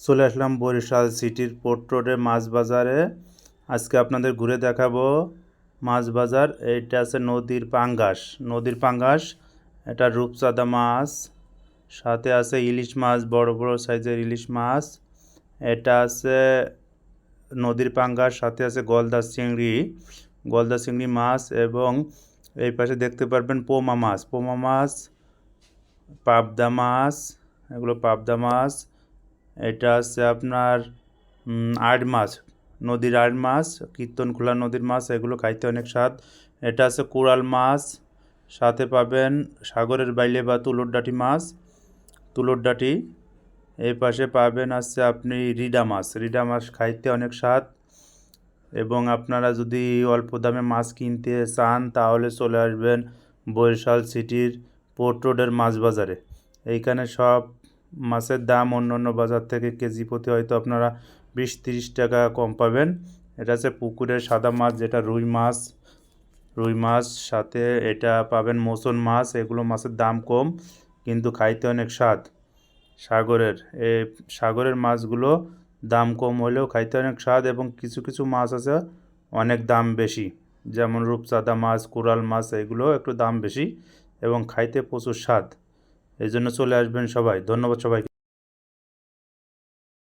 চলে আসলাম বরিশাল সিটির পোর্ট রোডে মাছ বাজারে। আজকে আপনাদের ঘুরে দেখাবো মাছ বাজার। এইটা আছে নদীর পাঙ্গাস, এটা রূপচাঁদা মাছ, সাথে আছে ইলিশ মাছ, বড় বড় সাইজের ইলিশ মাছ। এটা আছে নদীর পাঙ্গাস, সাথে আছে গলদা চিংড়ি মাছ, এবং এই পাশে দেখতে পারবেন পোমা মাছ, পাবদা মাছ, এগুলো পাবদা মাছ। এটা আছে আপনার আড় মাছ, নদীর আড় মাছ, কীর্তনখোলা নদীর মাছ, এগুলো খাইতে অনেক স্বাদ। এটা আছে কোরাল মাছ, সাথে পাবেন সাগরের বাইলে বা তুলোর ডাঁটি। এই পাশে পাবেন আছে আপনি রিডা মাছ খাইতে অনেক স্বাদ। এবং আপনারা যদি অল্প দামে মাছ কিনতে চান তাহলে চলে আসবেন বরিশাল সিটির পোর্ট রোডের মাছ বাজারে। এইখানে সব মাছের দাম অন্য অন্য বাজার থেকে কেজি প্রতি হয়তো আপনারা 20-30 টাকা কম পাবেন। এটা হচ্ছে পুকুরের সাদা মাছ, যেটা রুই মাছ, সাথে এটা পাবেন মোচন মাছ। এগুলো মাছের দাম কম কিন্তু খাইতে অনেক স্বাদ। সাগরের এই সাগরের মাছগুলো দাম কম হলেও খাইতে অনেক স্বাদ, এবং কিছু কিছু মাছ আছে অনেক দাম বেশি, যেমন রূপচাঁদা মাছ, কোরাল মাছ, এগুলো একটু দাম বেশি এবং খাইতে প্রচুর স্বাদ। এই জন্য চলে আসবেন সবাই। ধন্যবাদ সবাইকে।